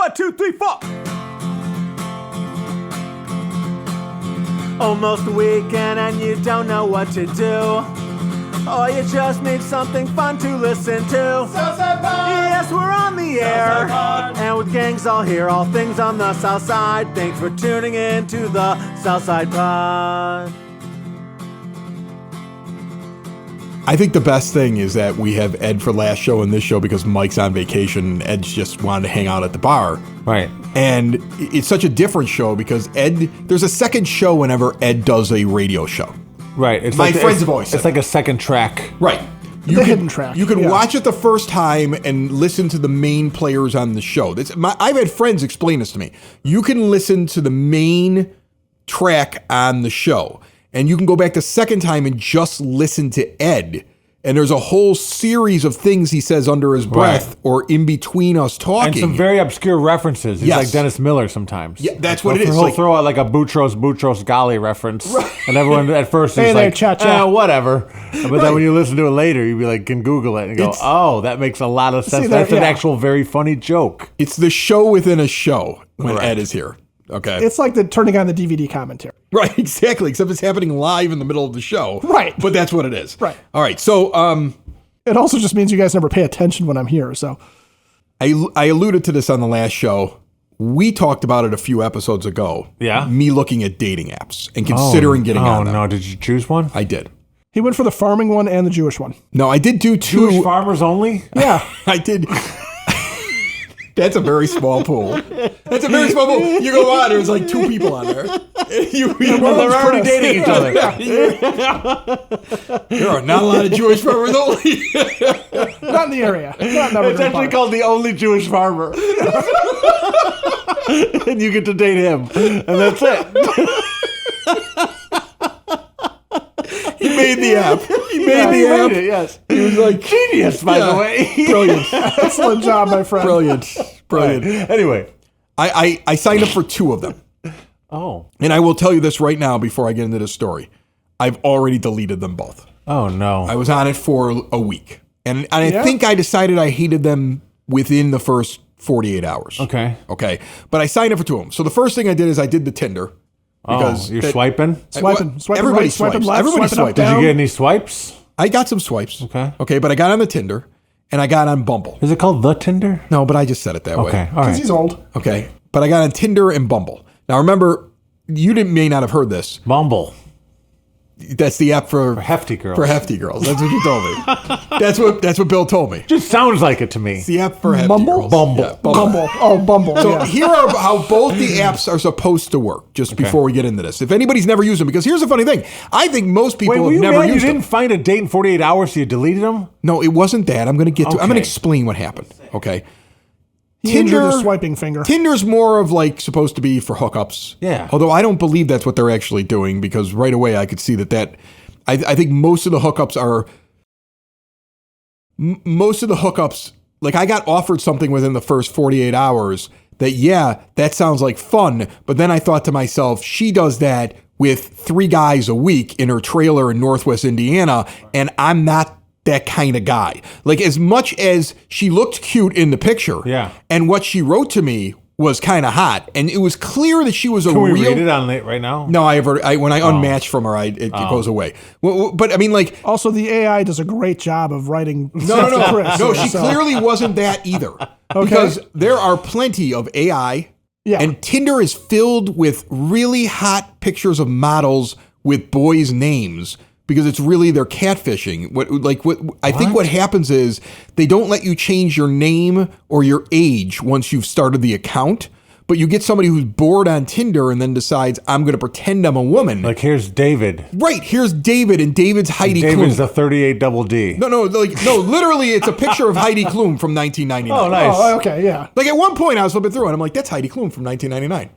1, 2, 3, 4. Almost a weekend and you don't know what to do. Or you just need something fun to listen to. Southside Pod! Yes, we're on the air. And with gangs all here, all things on the South Side. Thanks for tuning in to the Southside Pod. I think the best thing is that we have Ed for last show and this show because Mike's on vacation and Ed's just wanted to hang out at the bar. Right. And it's such a different show because there's a second show whenever Ed does a radio show. Right. It's My friends have always said it's like a second track. Right. Hidden track. You can yeah. watch it the first time and listen to the main players on the show. I've had friends explain this to me. You can listen to the main track on the show, and you can go back the second time and just listen to Ed. And there's a whole series of things he says under his breath or in between us talking. And some very obscure references. He's like Dennis Miller sometimes. Yeah, that's what it is. He'll throw out like a Boutros Ghali reference. Right. And everyone at first is like, cha-cha. whatever. But then when you listen to it later, you be like, can Google it and go, oh, that makes a lot of sense. That's an actual very funny joke. It's the show within a show when Ed is here. Okay. It's like the turning on the DVD commentary. Right, exactly. Except it's happening live in the middle of the show. Right. But that's what it is. Right. All right. So, it also just means you guys never pay attention when I'm here. So, I alluded to this on the last show. We talked about it a few episodes ago. Yeah. Me looking at dating apps and considering getting on them. Oh, no. Did you choose one? I did. he went for the farming one and the Jewish one. No, I did do two. Jewish farmers only? Yeah. I did. That's a very small pool. That's a very small pool. You go on, there's like two people on there. They're already dating each other. There are not a lot of Jewish farmers only. Not in the area. It's actually called The Only Jewish Farmer. And you get to date him. And that's it. He made the app. He made the app. Yes. He was like, Genius, by the way. brilliant. Excellent job, my friend. Brilliant. Brilliant. Anyway. I signed up for two of them. Oh. And I will tell you this right now before I get into this story. I've already deleted them both. Oh, no. I was on it for a week. And I think I decided I hated them within the first 48 hours. Okay. But I signed up for two of them. So the first thing I did is I did the Tinder. Because you're swiping? Swiping everybody right, swiping swipes. left, Everybody swiping up, swipes. Did down. you get any swipes? I got some swipes. Okay. But I got on the Tinder and I got on Bumble. Is it called The Tinder? No, but I just said it that way. Okay. All Because right. he's old. Okay. But I got on Tinder and Bumble. Now remember, you may not have heard this. Bumble. That's the app for hefty girls. For hefty girls. That's what you told me. That's what Bill told me. Just sounds like it to me. It's the app for hefty Bumble? girls. Bumble. Yeah, Bumble. Oh, Bumble. So yeah. here are how both the apps are supposed to work, just before we get into this. If anybody's never used them, because here's the funny thing. I think most people Were have you never mad you used didn't them. find a date in 48 hours, so you deleted them? No, it wasn't that. I'm going to get to I'm going to Okay. explain what happened. Okay. He injured his swiping finger. Tinder's more of like supposed to be for hookups. Yeah. Although I don't believe that's what they're actually doing, because right away I could see that I think most of the hookups are like I got offered something within the first 48 hours that sounds like fun, but then I thought to myself, she does that with 3 guys a week in her trailer in Northwest Indiana, and I'm not that kind of guy. Like, as much as she looked cute in the picture, and what she wrote to me was kind of hot, and it was clear that she was a Can we real. read it on it right now? No, when I unmatch from her, it goes away. But I mean, like, Also, the AI does a great job of writing. no, she clearly wasn't that either. Because there are plenty of AI, and Tinder is filled with really hot pictures of models with boys' names. Because it's really they're catfishing. I think what happens is they don't let you change your name or your age once you've started the account. But you get somebody who's bored on Tinder and then decides, I'm going to pretend I'm a woman. Like, here's David. Right, here's David, and David's Heidi Klum. David's the 38 double D. No, literally, it's a picture of Heidi Klum from 1999. Oh, nice. Oh, okay, yeah. Like, at one point, I was flipping through, and I'm like, that's Heidi Klum from 1999.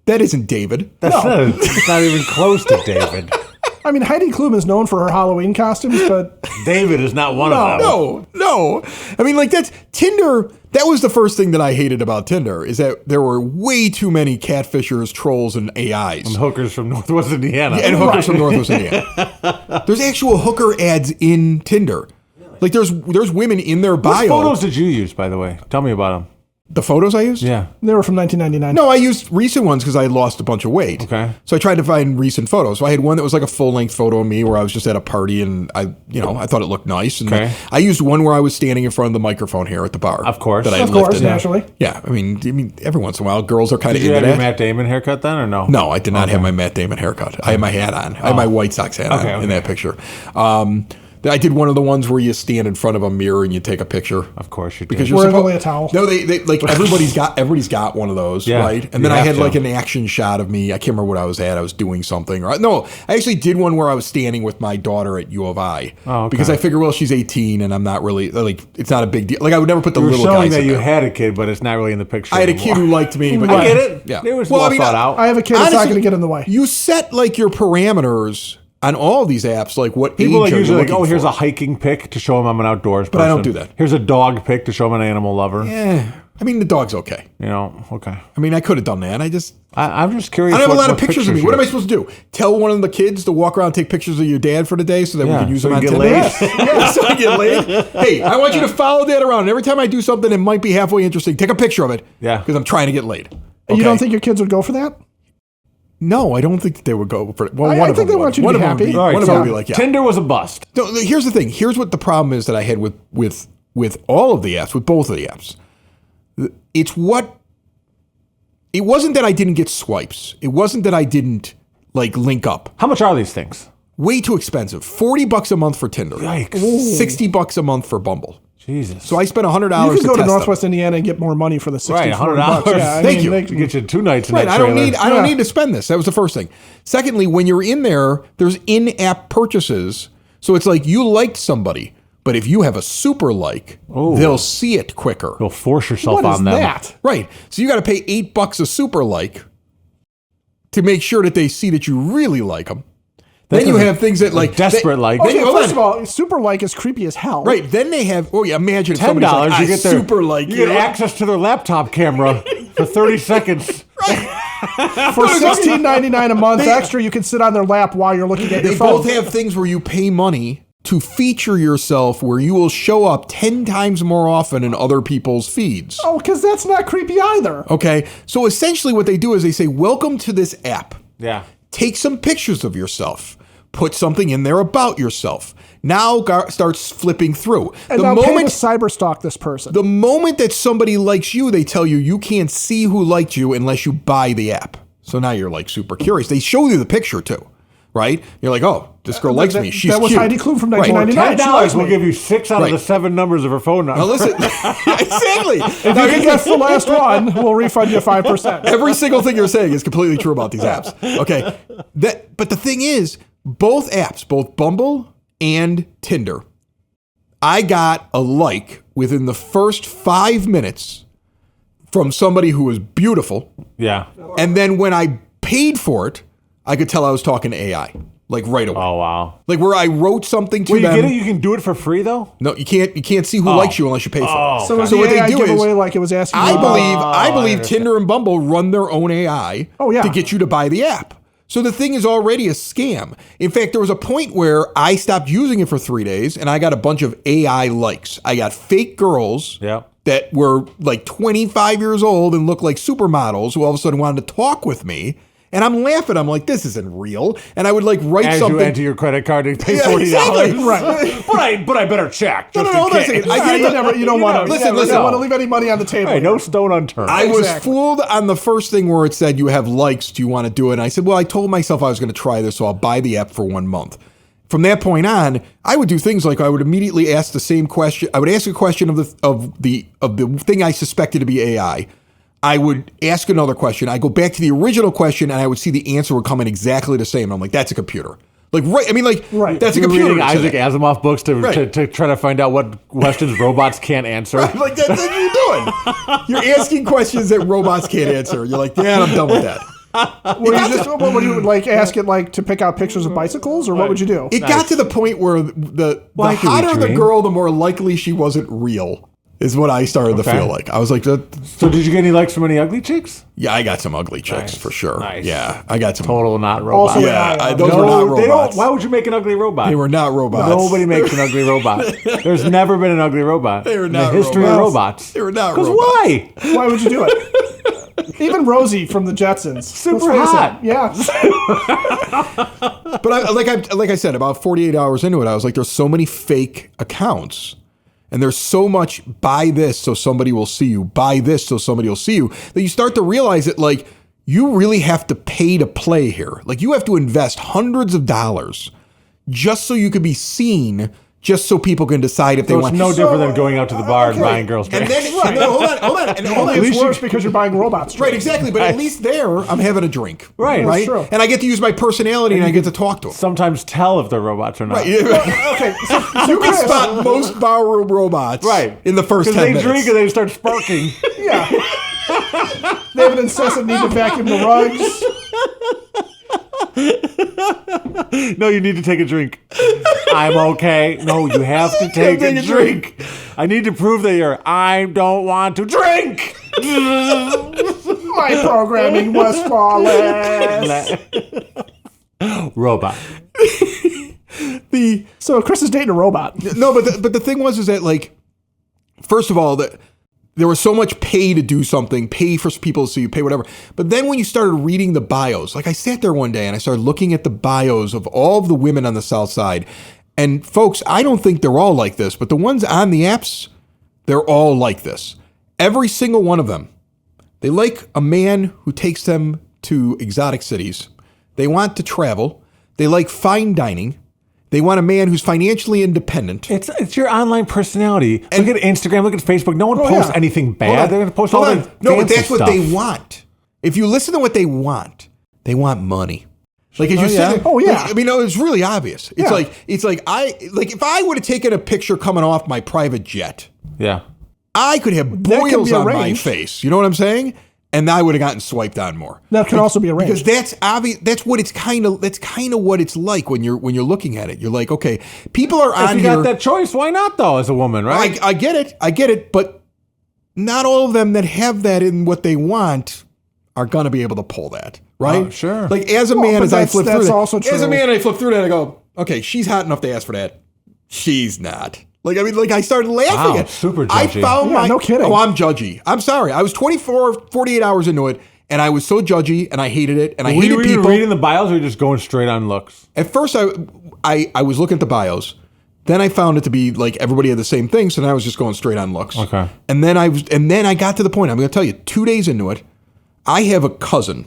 That isn't David. It's not even close to David. I mean, Heidi Klum is known for her Halloween costumes, but David is not one of them. No. I mean, like, that's Tinder. That was the first thing that I hated about Tinder, is that there were way too many catfishers, trolls, and AIs. And hookers from Northwest Indiana. And hookers from Northwest Indiana. There's actual hooker ads in Tinder. Like, there's women in their bio. What photos did you use, by the way? Tell me about them. The photos I used? Yeah. They were from 1999. No, I used recent ones because I lost a bunch of weight. Okay. So I tried to find recent photos. So I had one that was like a full-length photo of me where I was just at a party and I thought it looked nice. And Okay. I used one where I was standing in front of the microphone here at the bar. Of course. That I Of course, lifted. naturally. Yeah. I mean, every once in a while, girls are kind of Did you into have your that. Matt Damon haircut then, or no? No, I did not have my Matt Damon haircut. I had my hat on. I had my White Sox hat on in that picture. I did one of the ones where you stand in front of a mirror and you take a picture. Of course you did. Because Wearing only a towel. No, they like everybody's got one of those, Yeah, right? And you then I have had to. like an action shot of me. I can't remember what I was at. I was doing something. Or, no, I actually did one where I was standing with my daughter at U of I. Oh, okay. Because I figured, well, she's 18 and I'm not really like it's not a big deal. Like I would never put the You were little showing guys that in you there. had a kid, but it's not really in the picture. I had a anymore. kid who liked me, but I get it. Yeah, It was well thought out. I have a kid that's not honestly, going to get in the way. You set like your parameters on all these apps, like what People age like are you usually like, looking oh, here's for? a hiking pic to show him I'm an outdoors person. I don't do that. Here's a dog pic to show him an animal lover. Eh, I mean, the dog's okay. You know, okay. I mean, I could have done that. I'm just curious. I don't have a lot of what pictures of me. What am I supposed to do? Tell one of the kids to walk around and take pictures of your dad for the day so that we Yeah, can use so them on you get Tinder? laid? Yeah, so I get laid. Hey, I want you to follow Dad around. And every time I do something that might be halfway interesting, take a picture of it. Yeah. Because I'm trying to get laid. You Okay? don't think your kids would go for that? No, I don't think that they would go for it. Well, I one of think them they want would. you to One be of them would happy. All right, one of so them would be like, yeah. Tinder was a bust. No, here's the thing. Here's what the problem is that I had with all of the apps, with both of the apps. It wasn't that I didn't get swipes. It wasn't that I didn't like link up. How much are these things? Way too expensive. $40 a month for Tinder. Yikes. $60 a month for Bumble. Jesus. So I spent $100 You to can go to test Northwest them. Indiana and get more money for the 60 Right, $100. Yeah, Thank you. to get you 2 nights in Right, that I don't trailer. need to spend this. That was the first thing. Secondly, when you're in there, there's in-app purchases. So it's like you liked somebody, but if you have a super like, they'll see it quicker. You'll force yourself What is on them. that? Right. So you got to pay $8 a super like to make sure that they see that you really like them. Then you have things that like desperate like. Then Okay, hold first on. of all, super like is creepy as hell. Right. Then they have. Oh yeah. Imagine if $10, somebody's like, you I get their super like you get access to their laptop camera for 30 seconds. For $16.99 a month extra, you can sit on their lap while you're looking at your They phone. both have things where you pay money to feature yourself, where you will show up 10 times more often in other people's feeds. Oh, because that's not creepy either. Okay. So essentially, what they do is they say, "Welcome to this app. Yeah. Take some pictures of yourself. Put something in there about yourself." Now starts flipping through. And now pay to cyber stalk this person. The moment that somebody likes you, they tell you you can't see who liked you unless you buy the app. So now you're like super curious. They show you the picture too, right? You're like, oh, this girl likes me. She's that was cute. Heidi Klum from Right. 1999. She likes $10 will me. give you 6 out of the Right. 7 numbers of her phone number. Now listen, exactly. If you can guess the last one, we'll refund you 5%. Every single thing you're saying is completely true about these apps. Okay. But the thing is, both apps, both Bumble and Tinder, I got a like within the first 5 minutes from somebody who was beautiful. Yeah. And then when I paid for it, I could tell I was talking to AI. Like right away. Oh, wow. Like where I wrote something to Well, you them. get it? You can do it for free, though? No, you can't see who likes you unless you pay for it. So was So the what they AI do is- giveaway like it was asking you I about- believe Tinder and Bumble run their own AI to get you to buy the app. So the thing is already a scam. In fact, there was a point where I stopped using it for 3 days and I got a bunch of AI likes. I got fake girls that were like 25 years old and looked like supermodels who all of a sudden wanted to talk with me. And I'm laughing. I'm like, this isn't real. And I would like write As something. you enter your credit card and pay Yeah, $40. exactly. Right. But I better check. No, Just hold in on a case. second. I get it. You don't want to. Listen. You don't want to leave any money on the table. Hey, no stone unturned. I was Exactly. fooled on the first thing where it said you have likes. Do you want to do it? And I said, well, I told myself I was going to try this, so I'll buy the app for 1 month. From that point on, I would do things like I would immediately ask the same question. I would ask a question of the thing I suspected to be AI. I would ask another question. I go back to the original question, and I would see the answer would come in exactly the same. I'm like, that's a computer. Like, right? I mean, like, that's a You're computer. reading that said Isaac that. Asimov books to Right. try to find out what questions robots can't answer. Like, that's what you're doing. You're asking questions that robots can't answer. You're like, yeah, I'm done with that. What would you like ask it like to pick out pictures of bicycles, or what would you do? It got to the point where the Why do we hotter the dream? girl, the more likely she wasn't real. is what I started to feel like. I was like, so did you get any likes from any ugly chicks? yeah, I got some ugly chicks for sure. Nice. Yeah, I got some. Total not robots. Also, Yeah, those were not robots. Why would you make an ugly robot? They were not robots. Nobody makes an ugly robot. There's never been an ugly robot. They were in not the history robots. of robots. They were not Because robots. why? Why would you do it? Even Rosie from the Jetsons. Super Let's face hot. it. Yeah. But like I said, about 48 hours into it, I was like, there's so many fake accounts. And there's so much buy this so somebody will see you, buy this so somebody will see you, that you start to realize that like you really have to pay to play here. Like you have to invest hundreds of dollars just so you can be seen, just so people can decide if they So want. it's no different than going out to the bar and buying girls' And drinks. then hold on. And hold on. At least worse because you're buying robots. Right, exactly. But at least there, I'm having a drink. Right. Right. That's true. And I get to use my personality and I get to talk to them. Sometimes tell if they're robots or not. Right. Okay. So You can Chris, spot most barroom robots in the first 10 Because they minutes. drink and they start sparking. yeah. They have an incessant need to vacuum the rugs. No, you need to take a drink. I'm okay. No, you have to take a drink. I need to prove that I don't want to drink. My programming was flawless. Robot. So Chris is dating a robot. No, but the thing was that like, first of all, there was so much pay to do something, pay for people to see you, pay whatever. But then when you started reading the bios, like I sat there one day and I started looking at the bios of all of the women on the South Side. And folks, I don't think they're all like this, but the ones on the apps, they're all like this. Every single one of them. They like a man who takes them to exotic cities. They want to travel. They like fine dining. They want a man who's financially independent. It's your online personality. Look at Instagram. Look at Facebook. No one posts yeah. anything bad. They're going to post all the No, but fancy that's what stuff. they want. If you listen to what they want money. Like as you said, I mean, no, it's really obvious. It's like if I would have taken a picture coming off my private jet, Yeah. I could have That can boils be on my arranged. face. You know what I'm saying? And I would have gotten swiped on more. That can also be arranged. Because that's obvious. That's what it's kind of. That's kind of what it's like when you're looking at it. You're like, okay, people are on If you here. got that choice, why not though? As a woman, right? I get it, but not all of them that have that in what they want are gonna be able to pull that, right? Oh, sure. Like as a man, but as I flip through that's that, also as true. a man, I flip through that. I go, okay, she's hot enough to ask for that. She's not. Like I mean, like I started laughing Wow, at. super I judgy. found Yeah, my. no kidding. Oh, I'm judgy. I'm sorry. I was 48 hours into it, and I was so judgy, and I hated it, and I Were hated you even people. reading the bios, or were you just going straight on looks? At first, I was looking at the bios. Then I found it to be like everybody had the same thing, so then I was just going straight on looks. Okay. And then I got to the point. I'm going to tell you, 2 days into it, I have a cousin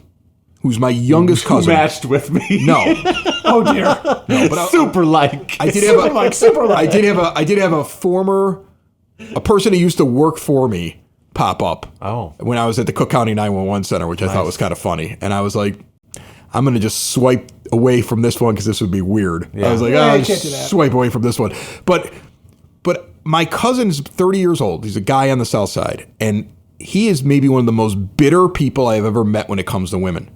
who's my youngest Who cousin. matched with me? No, Oh dear. no, but Super like. I did have a Super like. I did have a person who used to work for me pop up. Oh. When I was at the Cook County 911 Center, which I thought was kind of funny, and I was like, I'm going to just swipe away from this one because this would be weird. I was like, Yeah, I'll you can't just do that. swipe away from this one. But my cousin's 30 years old. He's a guy on the South Side, and he is maybe one of the most bitter people I've ever met when it comes to women.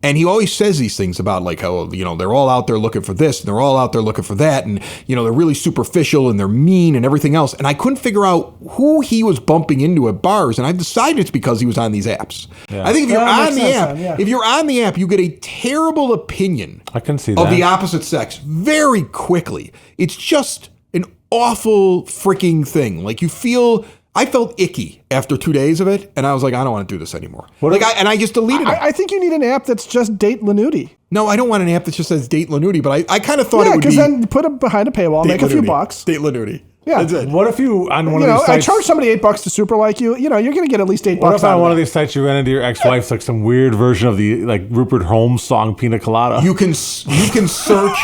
And he always says these things about like how, you know, they're all out there looking for this and they're all out there looking for that. And, you know, they're really superficial and they're mean and everything else. And I couldn't figure out who he was bumping into at bars. And I've decided it's because he was on these apps. Yeah. I think if you're That on makes the sense app, then, yeah. if you're on the app, you get a terrible opinion I can see of that. the opposite sex very quickly. It's just an awful freaking thing. Like I felt icky after 2 days of it, and I was like, I don't want to do this anymore. I just deleted it. I think you need an app that's just date Lanuti. No, I don't want an app that just says Date Lanuti, but I kind of thought Yeah, it would be because then put it behind a paywall, Date make a few Lanuti. bucks. Date Lanuti. Yeah. That's it. What if you on one You of know, these I sites? charge somebody $8 to super like you. You know, you're going to get at least $8 What if out on of one of it. these sites you ran into your ex-wife's like some weird version of the like Rupert Holmes song Pina Colada? You can search.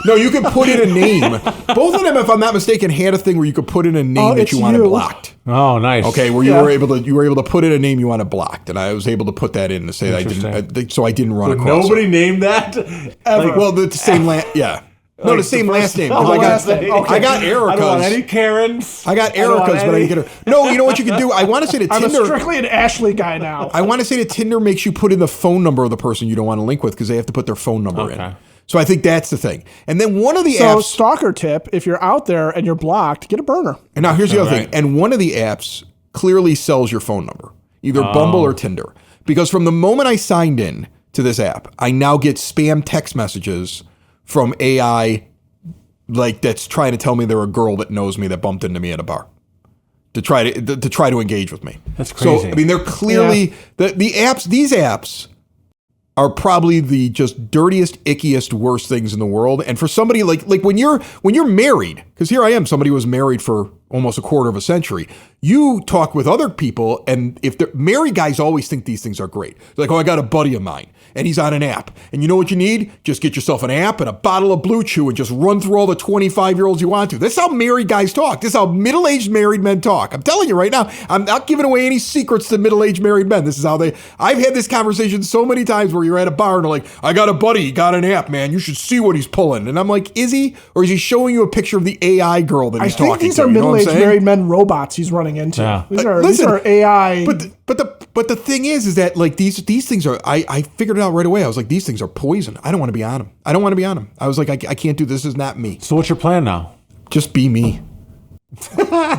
No, you can put in a name. Both of them, if I'm not mistaken, had a thing where you could put in a name that it's you wanted you. blocked. Oh, nice. Okay, where Yeah. you were able to put in a name you wanted blocked, and I was able to put that in to say that I didn't. So I didn't run across. Nobody it. named that ever. Like, well, the same last. Yeah. No, the same last name. 'cause Oh, I got last name. Okay. I got I don't want Erica's. any Karens. I got don't want Erica's, but I any- didn't get her. No, you know what you can do? I want to say that I'm Tinder. strictly an Ashley guy now. I want to say that Tinder makes you put in the phone number of the person you don't want to link with because they have to put their phone number in. Okay. So I think that's the thing. And then one of the So apps. stalker tip: if you're out there and you're blocked, get a burner. And now here's the other thing. And one of the apps clearly sells your phone number, either Bumble or Tinder. Because from the moment I signed in to this app, I now get spam text messages from AI like that's trying to tell me they're a girl that knows me that bumped into me at a bar to try to engage with me. That's crazy. So I mean, they're clearly these apps are probably the just dirtiest, ickiest, worst things in the world. And for somebody like when you're married, because here I am, somebody who was married for almost a quarter of a century, you talk with other people, and if they're married guys always think these things are great. They're like, oh, I got a buddy of mine, and he's on an app. And you know what you need? Just get yourself an app and a bottle of Blue Chew and just run through all the 25-year-olds you want to. That's how married guys talk. This is how middle-aged married men talk. I'm telling you right now, I'm not giving away any secrets to middle-aged married men. This is how I've had this conversation so many times where you're at a bar and they're like, I got a buddy, he got an app, man. You should see what he's pulling. And I'm like, is he? Or is he showing you a picture of the AI girl that he's talking to? I think these are middle-aged married men robots he's running into. Yeah. These are AI. But the thing is that like these things are, I figured it out right away. I was like, these things are poison. I don't want to be on them. I don't want to be on them. I was like, I can't do this. This is not me. So what's your plan now? Just be me. Well,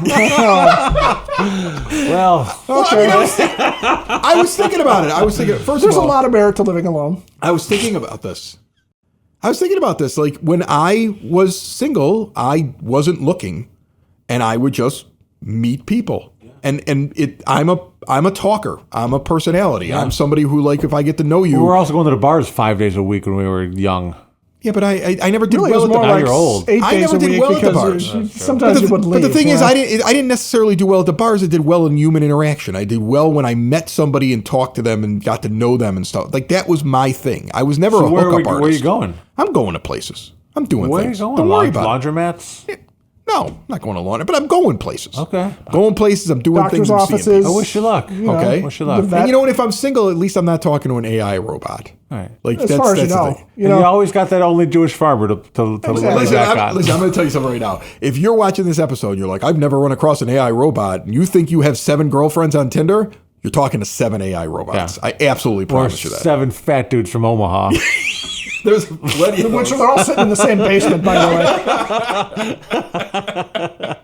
Okay. I was thinking about it. I was thinking, first There's of all, a lot of merit to living alone. I was thinking about this. Like when I was single, I wasn't looking, and I would just meet people. And I'm a talker. I'm a personality. Yeah. I'm somebody who, like, if I get to know you. we were also going to the bars 5 days a week when we were young. Yeah, but I never did Really, well it was at the more Now like you're old. 8 I days never a did week well at the because bars. sometimes you would leave. But the thing is, yeah. I didn't necessarily do well at the bars. I did well in human interaction. I did well when I met somebody and talked to them and got to know them and stuff. Like, that was my thing. I was never a hookup artist. Where are you going? I'm going to places. I'm doing Where are you things. going? Don't worry about it. Laundromats? No, I'm not going to laundry, but I'm going places. Okay. Going places. I'm doing Doctor's things. I'm seeing offices. people. I wish you luck. Okay. Wish you luck. The And you know what? If I'm single, at least I'm not talking to an AI robot. All right. Like, As that's, far as you that's the know. thing. You always got that only Jewish farmer to look back on. Listen, I'm going to tell you something right now. If you're watching this episode and you're like, I've never run across an AI robot, and you think you have 7 girlfriends on Tinder, you're talking to 7 AI robots. Yeah. I absolutely Or promise you that. 7 fat dudes from Omaha. There's plenty of Which those. they're all sitting in the same basement, by the way.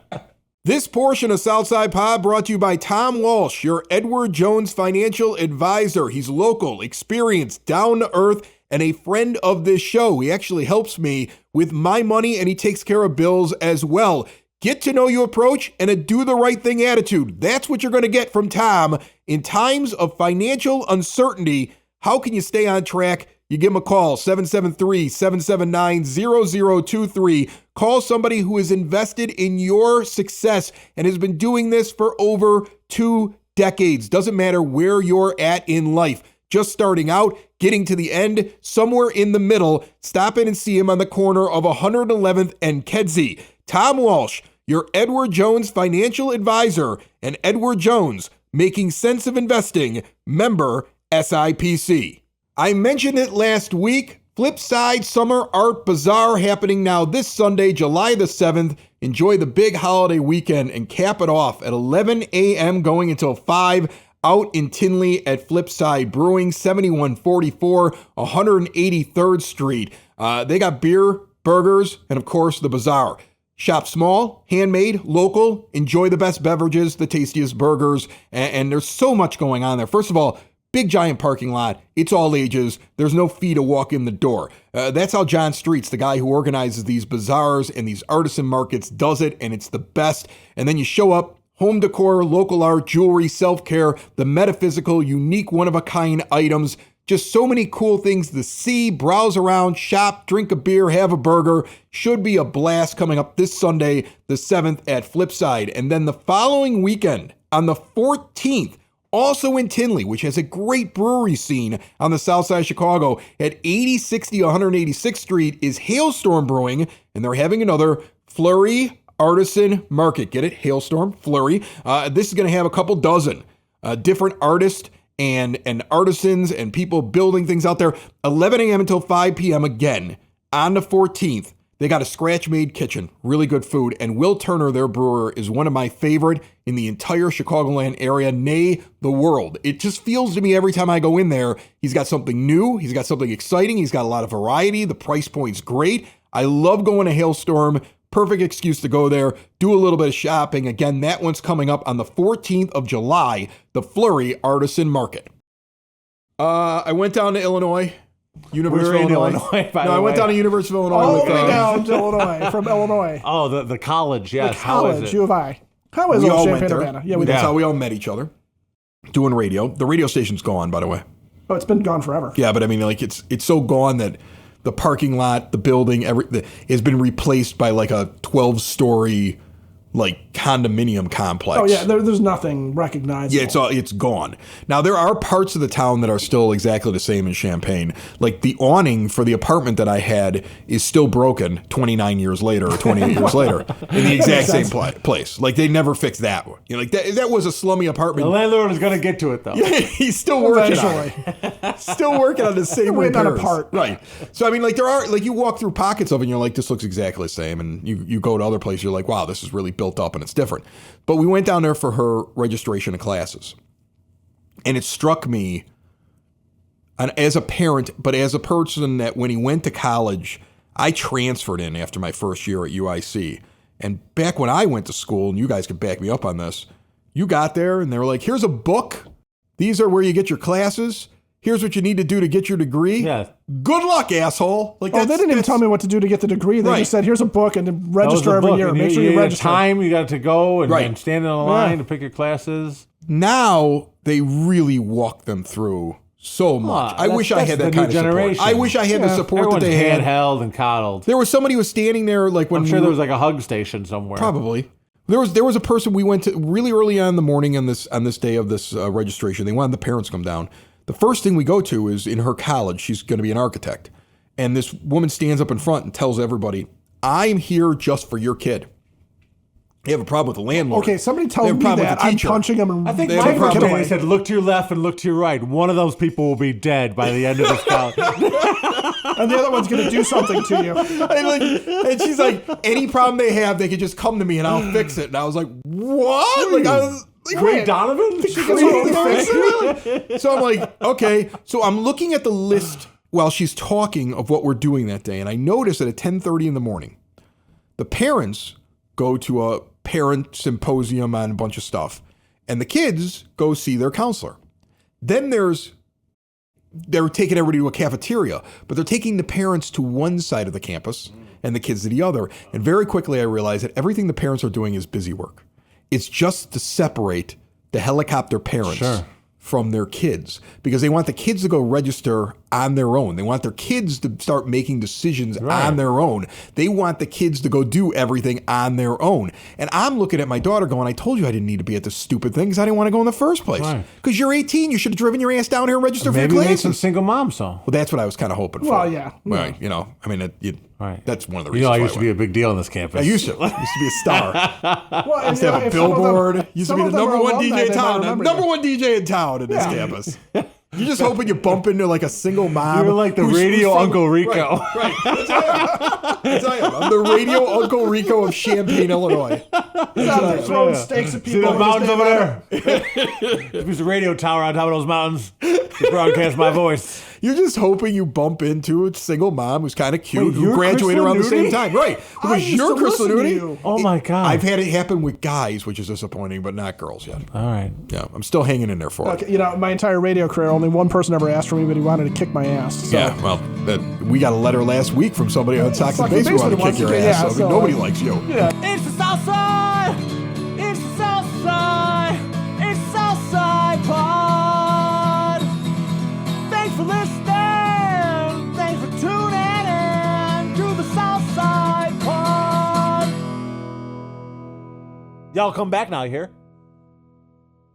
This portion of Southside Pod brought to you by Tom Walsh, your Edward Jones financial advisor. He's local, experienced, down to earth, and a friend of this show. He actually helps me with my money, and he takes care of bills as well. Get to know you approach and a do the right thing attitude. That's what you're going to get from Tom. In times of financial uncertainty, how can you stay on track? You give him a call, 773-779-0023. Call somebody who is invested in your success and has been doing this for over 2 decades. Doesn't matter where you're at in life. Just starting out, getting to the end, somewhere in the middle. Stop in and see him on the corner of 111th and Kedzie. Tom Walsh, your Edward Jones financial advisor, and Edward Jones, making sense of investing, member SIPC. I mentioned it last week. Flipside Summer Art Bazaar happening now this Sunday, July the 7th. Enjoy the big holiday weekend and cap it off at 11 a.m. going until 5 out in Tinley at Flipside Brewing, 7144 183rd Street. They got beer, burgers, and of course the bazaar. Shop small, handmade, local. Enjoy the best beverages, the tastiest burgers, and there's so much going on there. First of all, big giant parking lot. It's all ages. There's no fee to walk in the door. That's how John Streets, the guy who organizes these bazaars and these artisan markets, does it, and it's the best. And then you show up, home decor, local art, jewelry, self-care, the metaphysical, unique, one-of-a-kind items. Just so many cool things to see, browse around, shop, drink a beer, have a burger. Should be a blast coming up this Sunday, the 7th at Flipside. And then the following weekend, on the 14th, also in Tinley, which has a great brewery scene on the south side of Chicago, at 8060 186th Street is Hailstorm Brewing, and they're having another Flurry Artisan Market. Get it? Hailstorm, Flurry. This is going to have a couple dozen different artists and artisans and people building things out there. 11 a.m. until 5 p.m. again on the 14th They got a scratch-made kitchen, really good food, and Will Turner, their brewer, is one of my favorite in the entire Chicagoland area, nay, the world. It just feels to me every time I go in there, he's got something new, he's got something exciting, he's got a lot of variety, the price point's great. I love going to Hailstorm. Perfect excuse to go there, do a little bit of shopping. Again, that one's coming up on the 14th of July, the Fleury Artisan Market. I went down to Illinois. University of Illinois. I went down to University of Illinois. All the way down to Illinois, from Illinois. Oh, the college, yes. The college, how is it? U of I. How is We it, all Champaign went there. Urbana? Yeah, That's how we all met each other. Doing radio. The radio station's gone, by the way. Oh, it's been gone forever. Yeah, but I mean, like it's so gone that the parking lot, the building, has been replaced by like a 12-story like condominium complex. Oh yeah, there's nothing recognizable. Yeah, it's gone. Now there are parts of the town that are still exactly the same as Champaign. Like the awning for the apartment that I had is still broken 29 years later or 28 years later in the exact same place. Like they never fixed that one. You know, like that was a slummy apartment. The landlord is going to get to it though. He's still working on it. Still working on the same Waiting on a repairs. part. Right. So I mean, like there are like you walk through pockets of it and you're like, this looks exactly the same, and you go to other places, you're like, wow, this is really built up and it's different. But we went down there for her registration of classes. And it struck me, and as a parent, but as a person that when he went to college, I transferred in after my first year at UIC. And back when I went to school, and you guys could back me up on this, you got there and they were like, here's a book. These are where you get your classes. Here's what you need to do to get your degree. Yeah. Good luck, asshole. Like they didn't even tell me what to do to get the degree. They just said, here's a book and then register every year. Make sure you register. Time you got to go and, Right. and stand in a line to pick your classes. Now they really walk them through so much. I wish I had that the kind new of generation. support. I wish I had the support Everyone's that they had. handheld and coddled. There was somebody who was standing there like when I'm sure there was like a hug station somewhere. probably. There was a person we went to really early on in the morning on this day of this registration. They wanted the parents to come down. The first thing we go to is in her college. She's going to be an architect. And this woman stands up in front and tells everybody, I'm here just for your kid. They have a problem with the landlord. Okay, somebody They tells have a me problem with that. the I'm teacher. punching him. And I think They have a my problem. birthday said, look to your left and look to your right. One of those people will be dead by the end of this college. and the other one's going to do something to you. And she's like, any problem they have, they could just come to me and I'll fix it. And I was like, what? Like I was like, Ray Donovan? So I'm like, okay. So I'm looking at the list while she's talking of what we're doing that day. And I notice that at 10:30 in the morning, the parents go to a parent symposium on a bunch of stuff. And the kids go see their counselor. Then they're taking everybody to a cafeteria, but they're taking the parents to one side of the campus and the kids to the other. And very quickly I realized that everything the parents are doing is busy work. It's just to separate the helicopter parents from their kids because they want the kids to go register on their own. They want their kids to start making decisions on their own. They want the kids to go do everything on their own. And I'm looking at my daughter going, I told you I didn't need to be at this stupid thing because I didn't want to go in the first place. Because you're 18, you should have driven your ass down here and registered for your Maybe classes. made some single moms, so. Well, that's what I was kind of hoping for. Well, yeah. Right, you know, I mean, that's one of the reasons. You know, I why used to be a big deal on this campus. I used to be a star. Well, I used to have a billboard. Used to be the number one DJ in town. Number one DJ in town in this campus. You're just hoping you bump into like a single mom. You're like the radio Uncle Rico. Right. That's who I am. I'm the radio Uncle Rico of Champaign, Illinois. He's out there throwing stakes at See people. the mountains over there? There's a radio tower on top of those mountains to broadcast my voice. You're just hoping you bump into a single mom who's kind of cute, Wait, who you're graduated Chris around the same Lanuti? time. Right. I Because used you're to Chris listen to Lanuti. you. Oh my God. I've had it happen with guys, which is disappointing, but not girls yet. All right. Yeah, I'm still hanging in there for it. Okay, you know, my entire radio career, only one person ever asked for me, but he wanted to kick my ass. So. Yeah, well, we got a letter last week from somebody on Sox and Base who wanted to kick your ass. So, I mean, nobody likes you. Yeah. It's the South Side! It's the South Side! It's the South Side Pod! Thanks for listening! Thanks for tuning in to the South Side Pod! Y'all come back now, you hear?